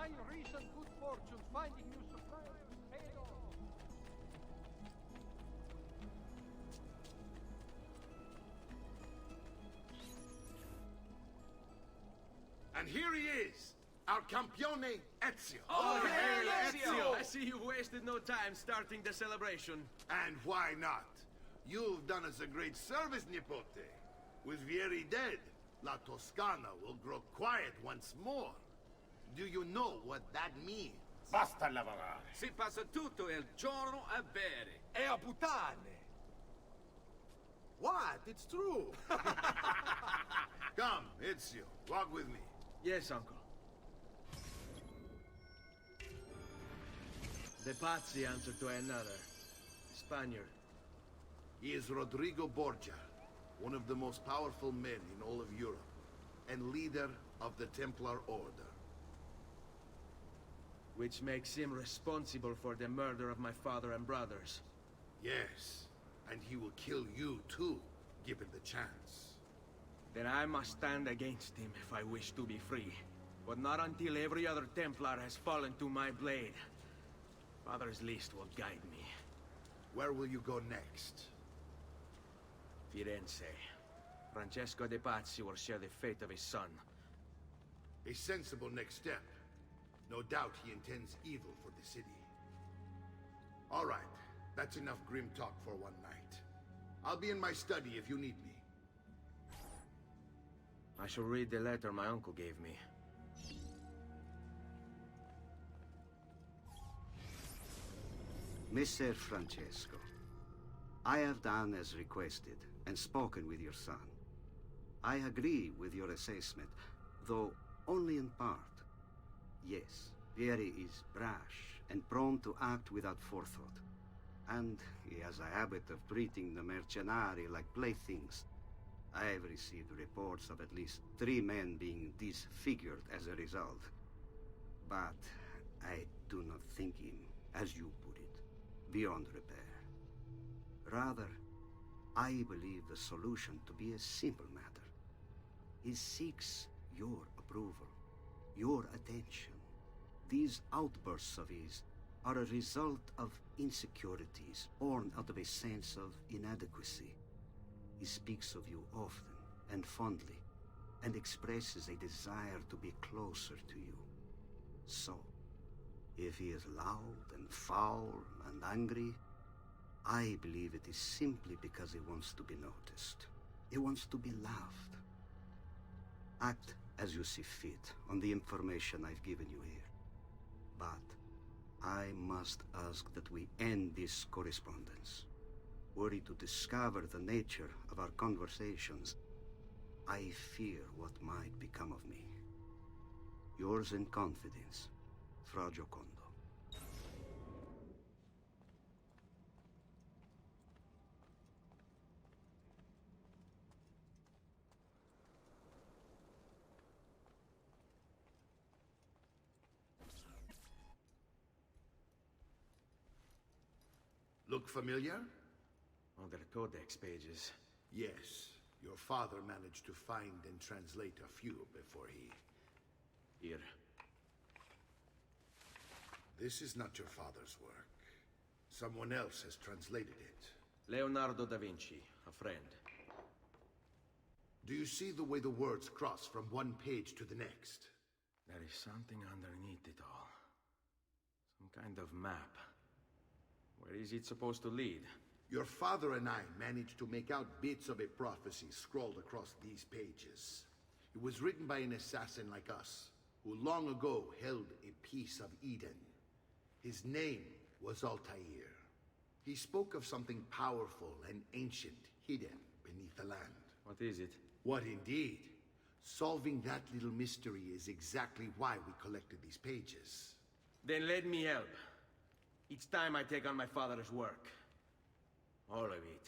Find recent good fortune, finding new suppliers. Paid off. And here he is, our campione Ezio. Oh, hey, Ezio! I see you wasted no time starting the celebration. And why not? You've done us a great service, Nipote. With Vieri dead, La Toscana will grow quiet once more. Do you know what that means? Basta lavorare. Si passa tutto il giorno a bere. E a puttane! What? It's true! Come, Ezio, walk with me. Yes, uncle. The Pazzi answer to another. Spaniard. He is Rodrigo Borgia, one of the most powerful men in all of Europe, and leader of the Templar Order. Which makes him responsible for the murder of my father and brothers. Yes, and he will kill you too, given the chance. Then I must stand against him if I wish to be free. But not until every other Templar has fallen to my blade. Father's list will guide me. Where will you go next? Firenze. Francesco de Pazzi will share the fate of his son. A sensible next step. No doubt he intends evil for the city. All right, that's enough grim talk for one night. I'll be in my study if you need me. I shall read the letter my uncle gave me. Messer Francesco, I have done as requested and spoken with your son. I agree with your assessment, though only in part. Yes, Vieri is brash and prone to act without forethought. And he has a habit of treating the mercenari like playthings. I have received reports of at least 3 men being disfigured as a result. But I do not think him, as you put it, beyond repair. Rather, I believe the solution to be a simple matter. He seeks your approval, your attention. These outbursts of his are a result of insecurities born out of a sense of inadequacy. He speaks of you often and fondly, and expresses a desire to be closer to you. So, if he is loud and foul and angry, I believe it is simply because he wants to be noticed. He wants to be loved. Act as you see fit on the information I've given you here. But I must ask that we end this correspondence. Were he to discover the nature of our conversations, I fear what might become of me. Yours in confidence, Fra Giocondo. Look familiar? On their codex pages. Yes. Your father managed to find and translate a few before he... Here. This is not your father's work. Someone else has translated it. Leonardo da Vinci, a friend. Do you see the way the words cross from one page to the next? There is something underneath it all. Some kind of map. Where is it supposed to lead? Your father and I managed to make out bits of a prophecy scrawled across these pages. It was written by an assassin like us, who long ago held a piece of Eden. His name was Altair. He spoke of something powerful and ancient hidden beneath the land. What is it? What indeed? Solving that little mystery is exactly why we collected these pages. Then let me help. Each time I take on my father's work. All of it.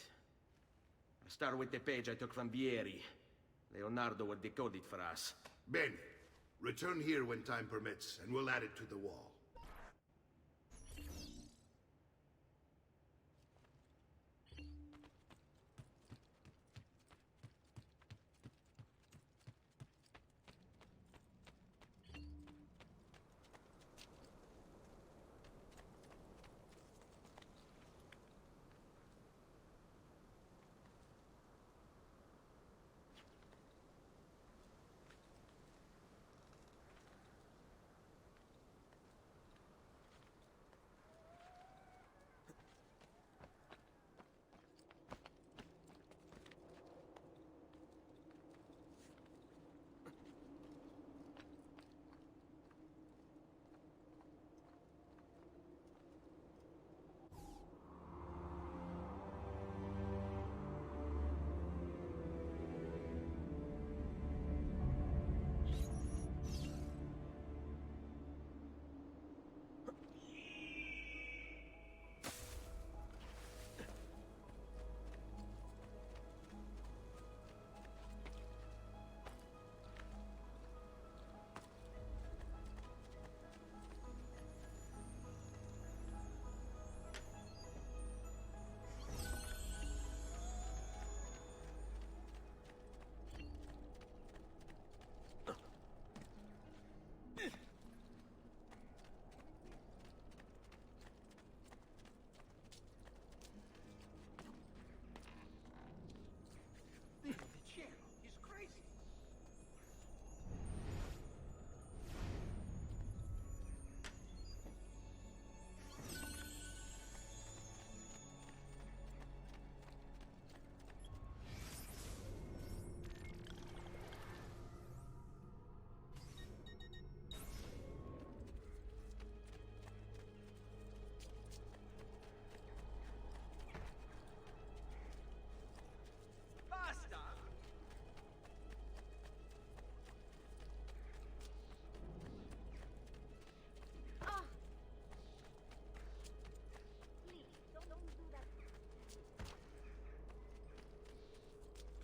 I start with the page I took from Vieri. Leonardo will decode it for us. Bene. Return here when time permits, and we'll add it to the wall.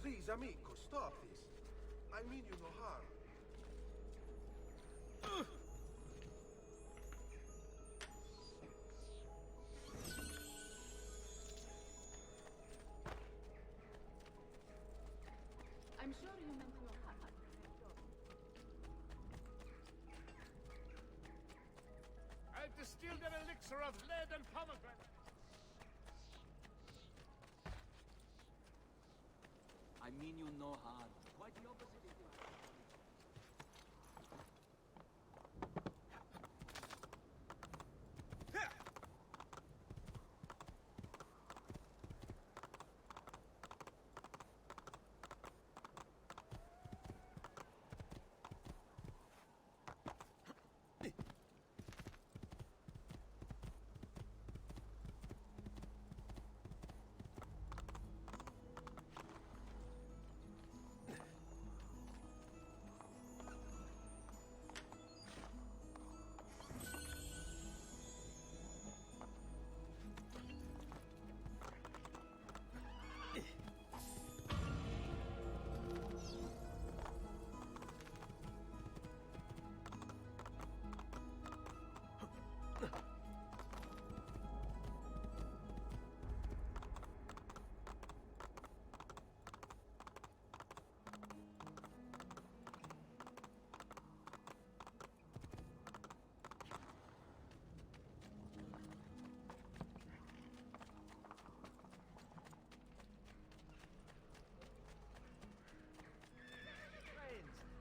Please, amico, stop this. I mean you no harm. I'm sure you meant no harm. I've distilled an elixir of lead and pomegranate. I mean you no harm. Quite the opposite if you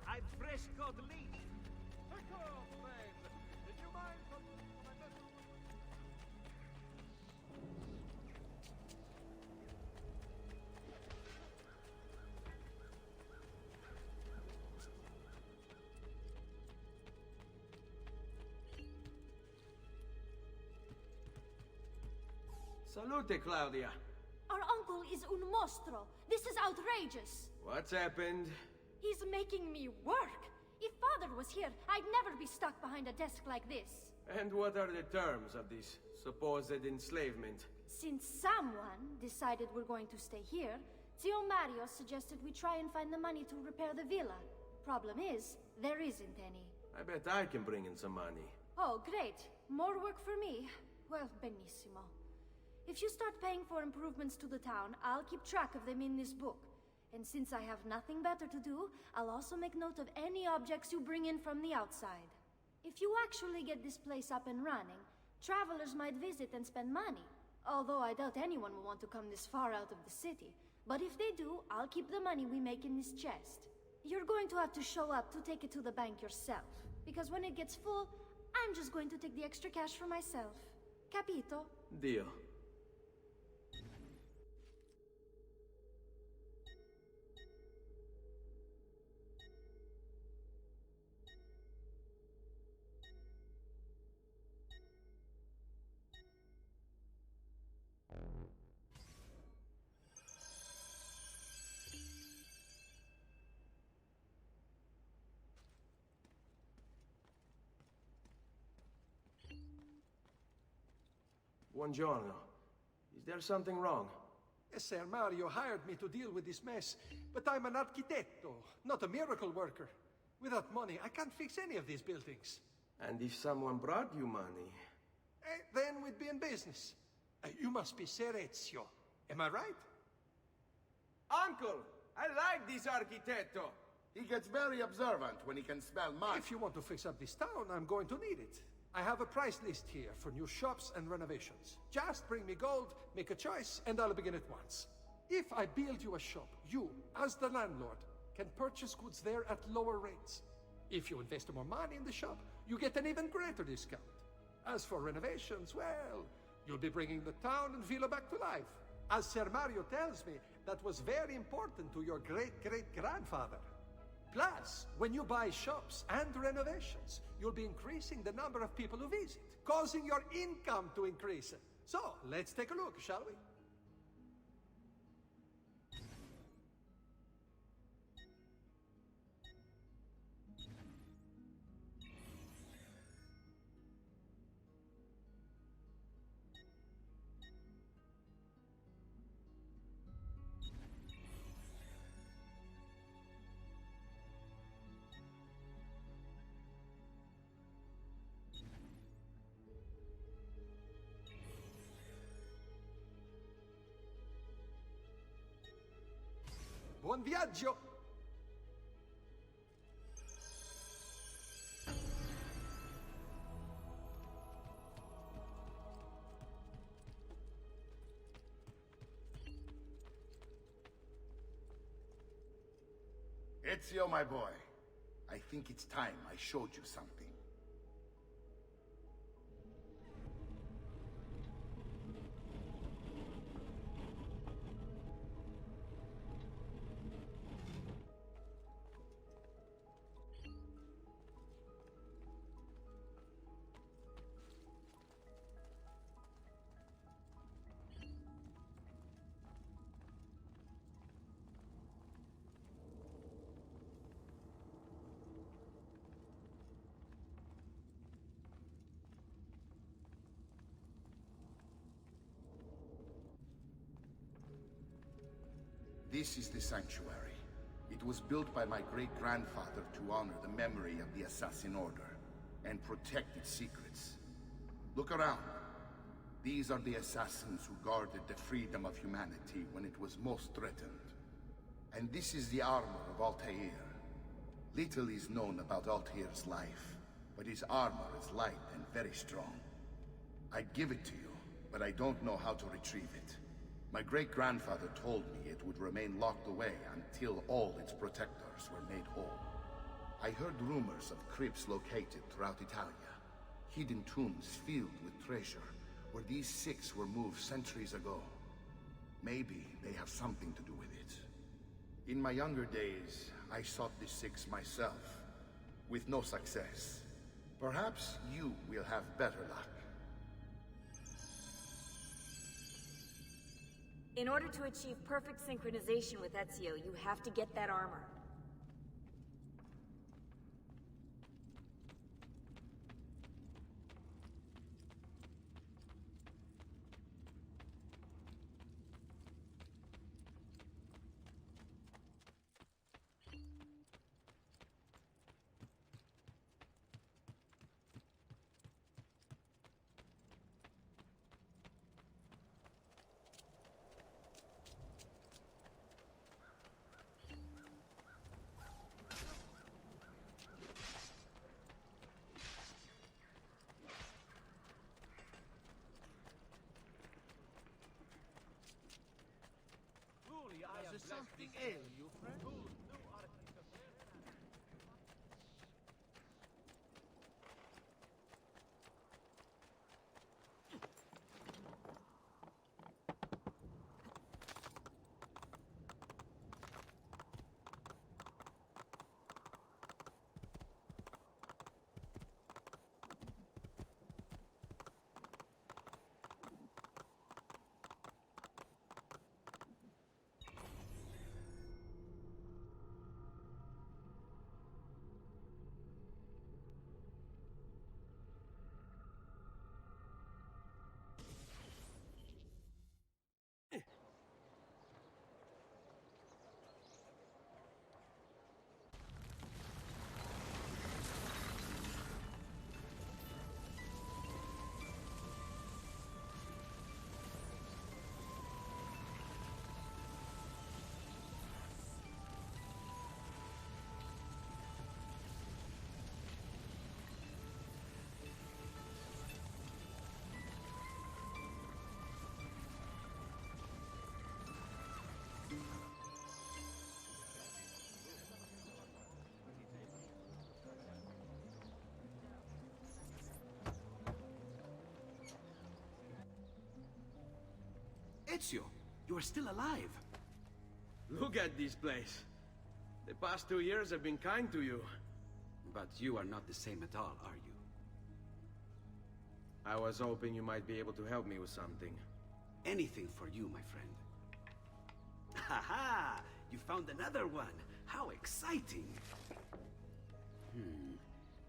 I've fresh got leaf. Take off, friend. Did you mind for my little... Salute, Claudia. Our uncle is un mostro. This is outrageous. What's happened? He's making me work. If father was here, I'd never be stuck behind a desk like this. And what are the terms of this supposed enslavement? Since someone decided we're going to stay here, Zio Mario suggested we try and find the money to repair the villa. Problem is, there isn't any. I bet I can bring in some money. Oh, great. More work for me. Well, benissimo. If you start paying for improvements to the town, I'll keep track of them in this book. And since I have nothing better to do, I'll also make note of any objects you bring in from the outside. If you actually get this place up and running, travelers might visit and spend money. Although I doubt anyone will want to come this far out of the city. But if they do, I'll keep the money we make in this chest. You're going to have to show up to take it to the bank yourself. Because when it gets full, I'm just going to take the extra cash for myself. Capito? Deal. Buongiorno. Is there something wrong? Yes, Sir Mario hired me to deal with this mess, but I'm an architetto, not a miracle worker. Without money, I can't fix any of these buildings. And if someone brought you money? Then we'd be in business. You must be Ser Ezio. Am I right? Uncle! I like this architetto! He gets very observant when he can smell mud. If you want to fix up this town, I'm going to need it. I have a price list here for new shops and renovations. Just bring me gold, make a choice, and I'll begin at once. If I build you a shop, you, as the landlord, can purchase goods there at lower rates. If you invest more money in the shop, you get an even greater discount. As for renovations, well, you'll be bringing the town and villa back to life. As Ser Mario tells me, that was very important to your great-great-grandfather. Plus, when you buy shops and renovations, you'll be increasing the number of people who visit, causing your income to increase. So, let's take a look, shall we? Buon viaggio! Ezio, my boy, I think it's time I showed you something. This is the sanctuary. It was built by my great-grandfather to honor the memory of the Assassin Order and protect its secrets. Look around. These are the assassins who guarded the freedom of humanity when it was most threatened. And this is the armor of Altair. Little is known about Altair's life, but his armor is light and very strong. I'd give it to you, but I don't know how to retrieve it. My great-grandfather told me it would remain locked away until all its protectors were made whole. I heard rumors of crypts located throughout Italia, hidden tombs filled with treasure, where these six were moved centuries ago. Maybe they have something to do with it. In my younger days, I sought the six myself, with no success. Perhaps you will have better luck. In order to achieve perfect synchronization with Ezio, you have to get that armor. Does something ail you, friend? Ezio, you are still alive. Look at this place. The past 2 years have been kind to you. But you are not the same at all, are you? I was hoping you might be able to help me with something. Anything for you, my friend. Ha-ha! You found another one! How exciting!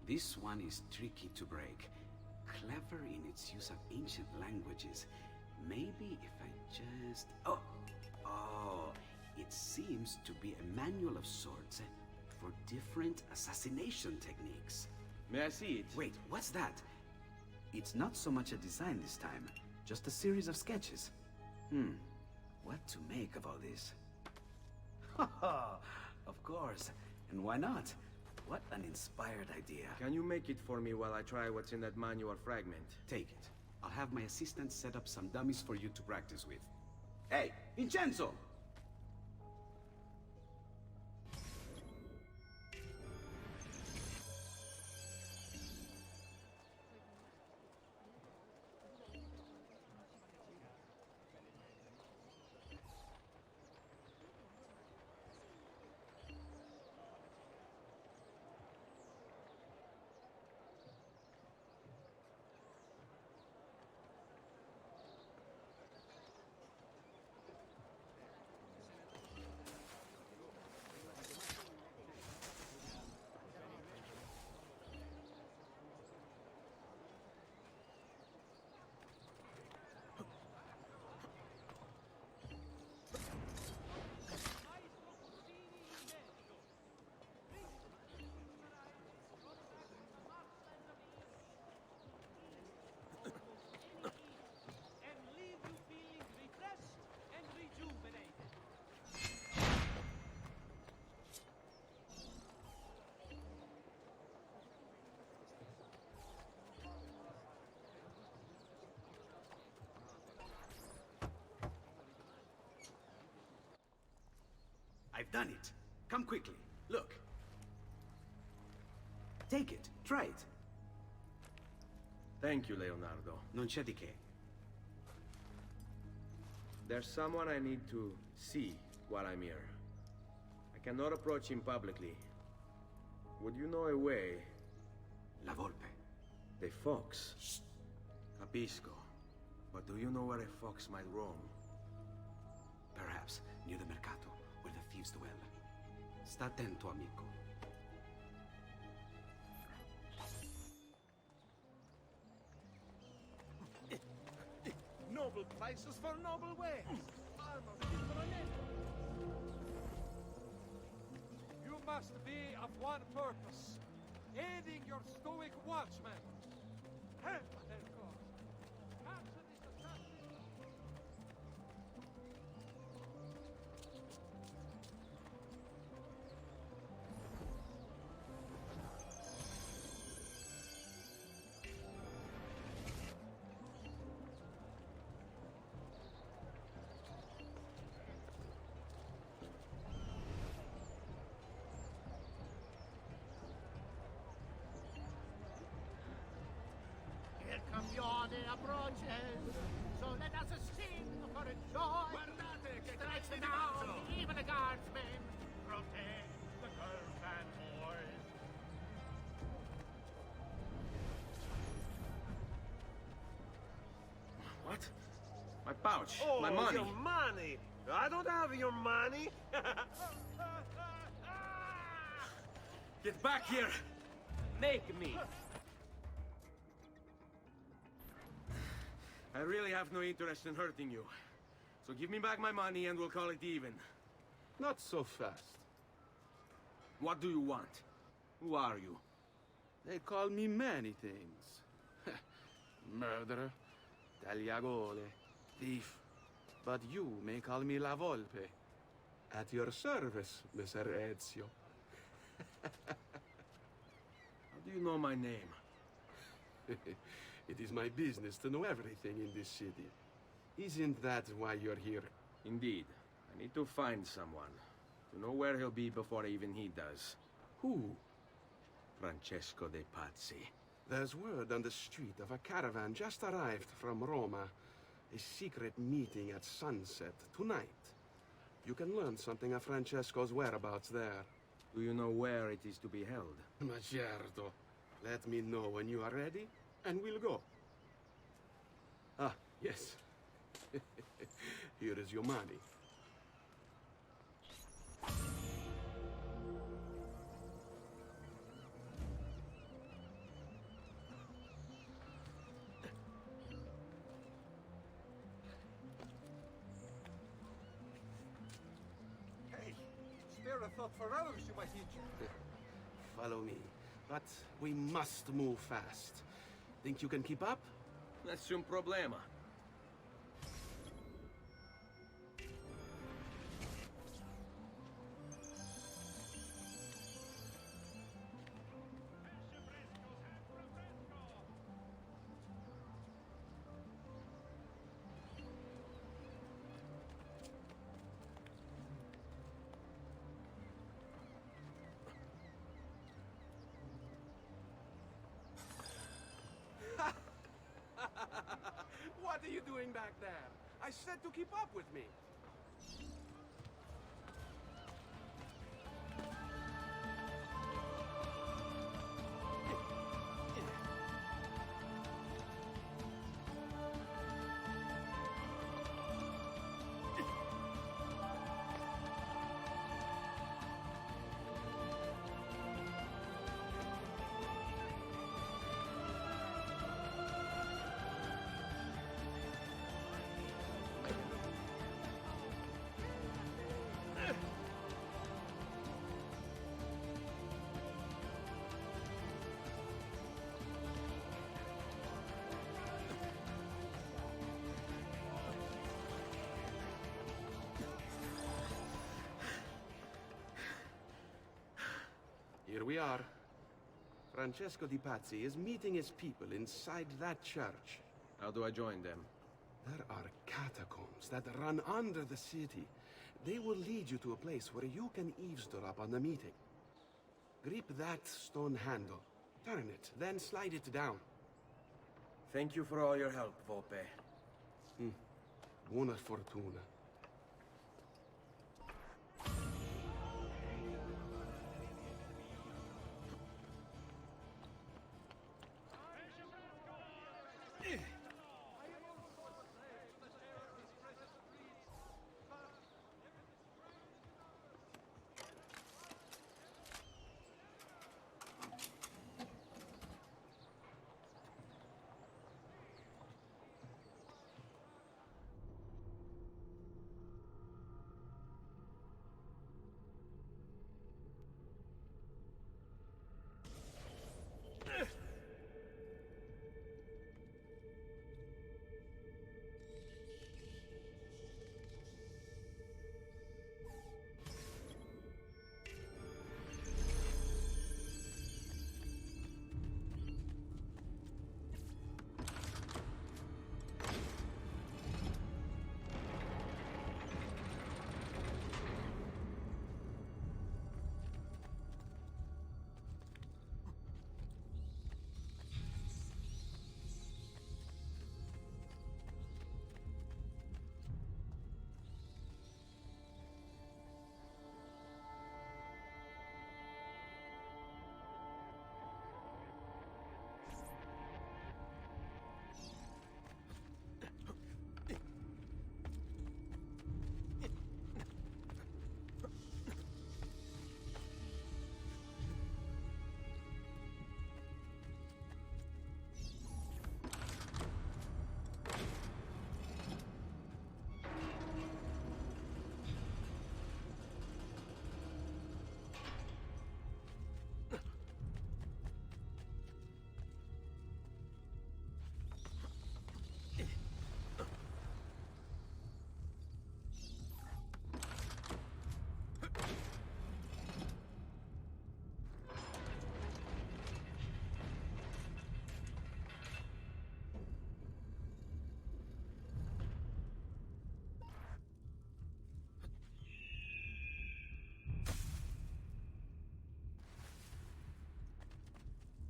This one is tricky to break. Clever in its use of ancient languages. Maybe if I just... Oh! It seems to be a manual of sorts for different assassination techniques. May I see it? Wait, what's that? It's not so much a design this time, just a series of sketches. What to make of all this? Of course. And why not? What an inspired idea. Can you make it for me while I try what's in that manual fragment? Take it. I'll have my assistant set up some dummies for you to practice with. Hey, Vincenzo! I've done it. Come quickly. Look. Take it. Try it. Thank you, Leonardo. Non c'è di che. There's someone I need to see while I'm here. I cannot approach him publicly. Would you know a way? La Volpe. A fox? Shh. Capisco. But do you know where a fox might roam? Perhaps near the Mercato, where the thieves dwell. Sta attento, amico. Noble prices for noble wares. Armor fit for a name. You must be of one purpose, aiding your stoic watchman. Help, Elcor. Capture this assassin. Il campione approaches, so let us sing for a joy. Guardate che Strike cazzo di down mazzo! even the guardsmen, protect the girls and boys. What? My pouch. Oh, my money. your money! I don't have your money! Get back here! Make me! I really have no interest in hurting you. So give me back my money and we'll call it even. Not so fast. What do you want? Who are you? They call me many things. Murderer, tagliagole, thief. But you may call me La Volpe. At your service, Messer Ezio. How do you know my name? It is my business to know everything in this city. Isn't that why you're here? Indeed. I need to find someone. To know where he'll be before even he does. Who? Francesco de Pazzi. There's word on the street of a caravan just arrived from Roma. A secret meeting at sunset tonight. You can learn something of Francesco's whereabouts there. Do you know where it is to be held? Ma certo. Let me know when you are ready, and we'll go. Ah, yes. Here is your money. Hey, spare a thought for others you might injure. Follow me. But we must move fast. Think you can keep up? Nessun problema. you doing back there? I said to keep up with me. Here we are. Francesco Di Pazzi is meeting his people inside that church. How do I join them? There are catacombs that run under the city. They will lead you to a place where you can eavesdrop on the meeting. Grip that stone handle. Turn it, then slide it down. Thank you for all your help, Volpe. Buona fortuna.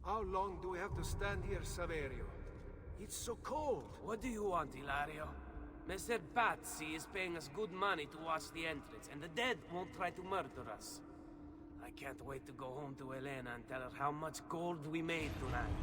How long do we have to stand here, Saverio? It's so cold. What do you want, Hilario? Mr. Pazzi is paying us good money to watch the entrance, and the dead won't try to murder us. I can't wait to go home to Elena and tell her how much gold we made tonight.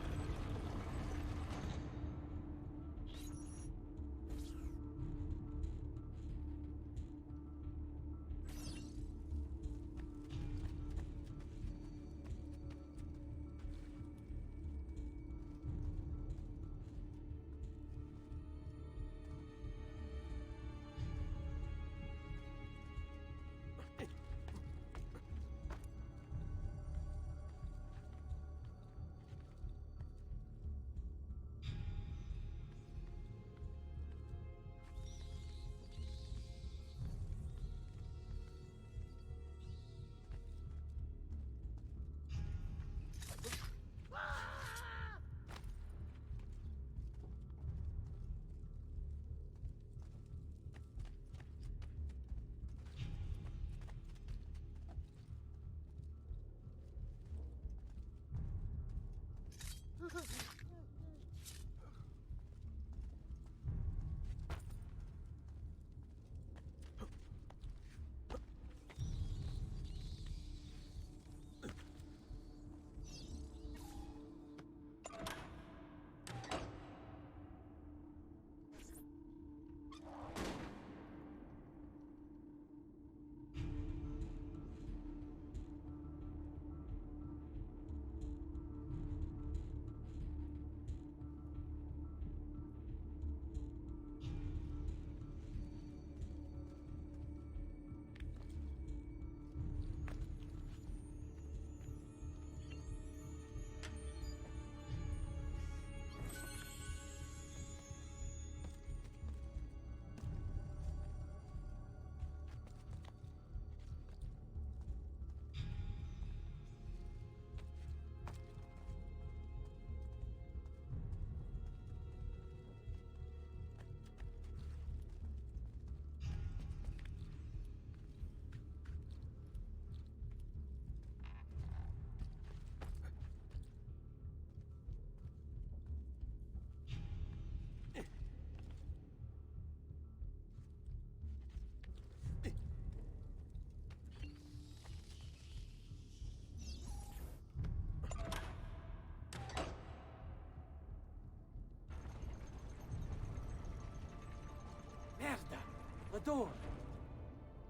door.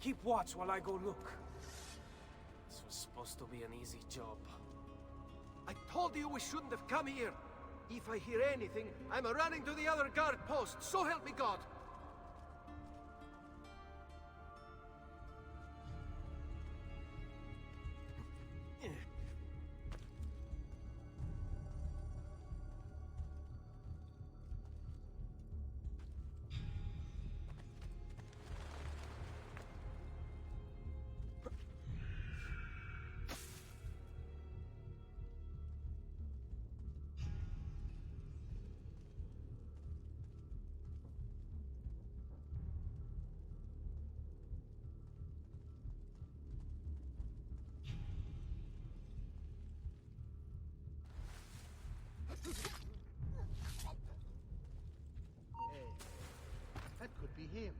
Keep watch while I go look. This was supposed to be an easy job. I told you we shouldn't have come here. If I hear anything, I'm running to the other guard post, so help me God! Hey, that could be him.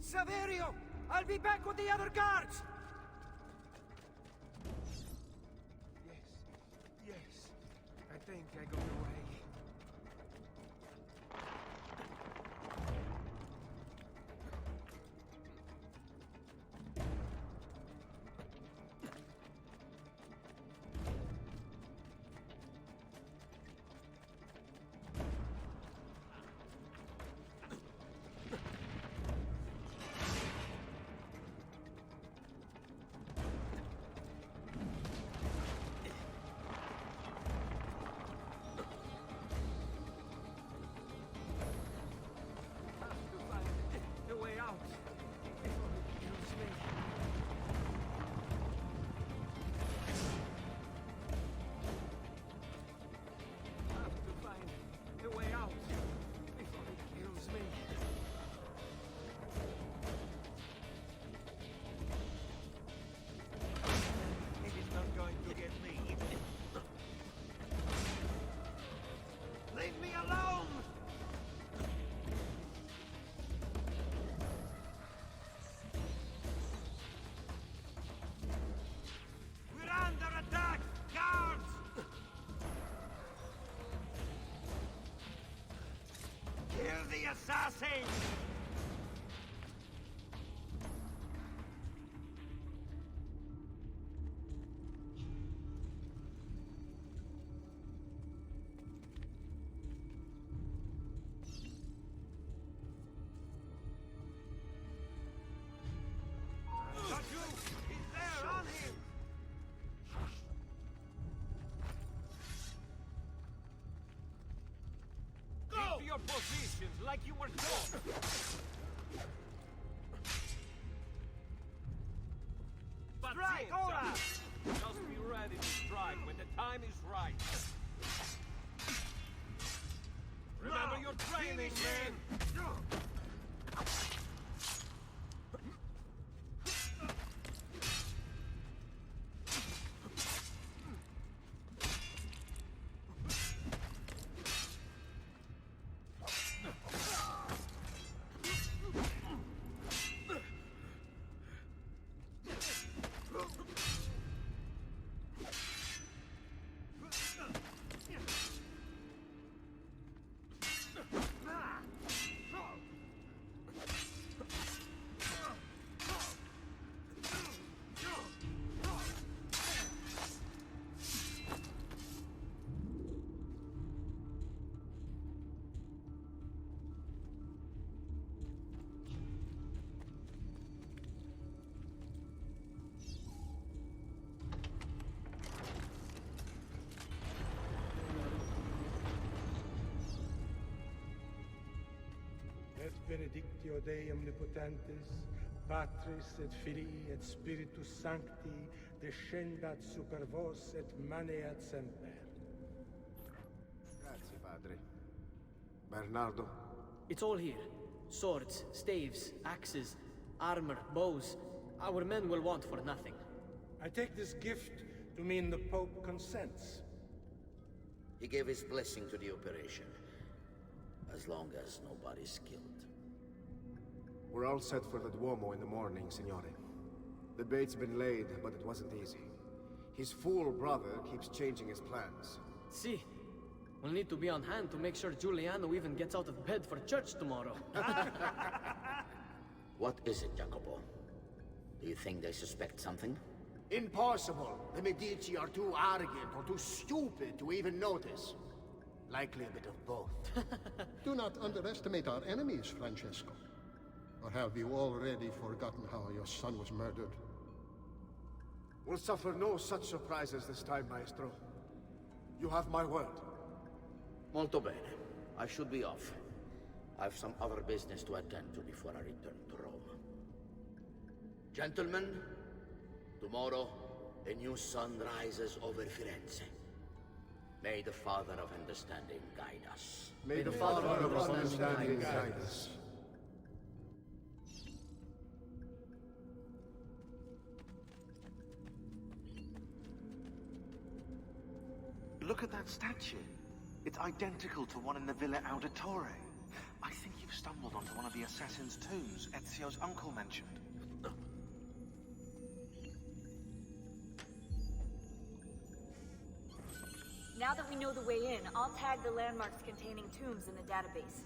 Saverio! I'll be back with the other guards! Yes. I think I got away. Leave me alone! We're under attack! Guards! Kill the assassin! Your positions like you were told. Strike, ora! Just be ready to strike when the time is right. Remember your training, man! Et benedictio Dei omnipotentis, Patris et Filii et Spiritus Sancti, descendat super vos et maneat semper. Grazie, padre. Bernardo? It's all here. Swords, staves, axes, armor, bows. Our men will want for nothing. I take this gift To mean the Pope consents? He gave his blessing to the operation. As long as nobody's killed. We're all set for the Duomo in the morning, Signore. The bait's been laid, but it wasn't easy. His fool brother keeps changing his plans. See, we'll need to be on hand to make sure Giuliano even gets out of bed for church tomorrow. What is it, Jacopo? Do you think they suspect something? Impossible. The Medici are too arrogant or too stupid to even notice. Likely a bit of both. Do not underestimate our enemies, Francesco. Or have you already forgotten how your son was murdered? We'll suffer no such surprises this time, Maestro. You have my word. Molto bene. I should be off. I've some other business to attend to before I return to Rome. Gentlemen, tomorrow, a new sun rises over Firenze. May the Father of Understanding guide us. May the Father of Understanding guide us. Look at that statue. It's identical to one in the Villa Auditore. I think you've stumbled onto one of the assassin's tombs Ezio's uncle mentioned. Now that we know the way in, I'll tag the landmarks containing tombs in the database.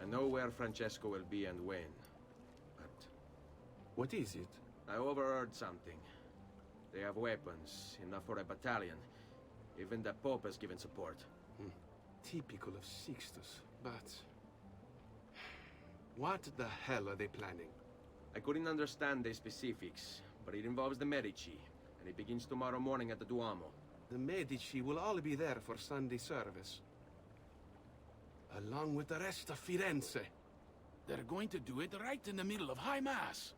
I know where Francesco will be and when, but... What is it? I overheard something. They have weapons, enough for a battalion. Even the Pope has given support. Typical of Sixtus, but... What the hell are they planning? I couldn't understand the specifics, but it involves the Medici, and it begins tomorrow morning at the Duomo. The Medici will all be there for Sunday service. Along with the rest of Firenze. They're going to do it right in the middle of High Mass.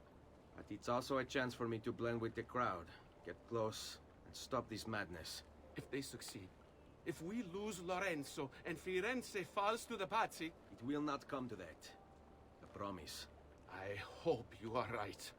But it's also a chance for me to blend with the crowd, get close, and stop this madness. If they succeed, if we lose Lorenzo and Firenze falls to the Pazzi... It will not come to that. I promise. I hope you are right.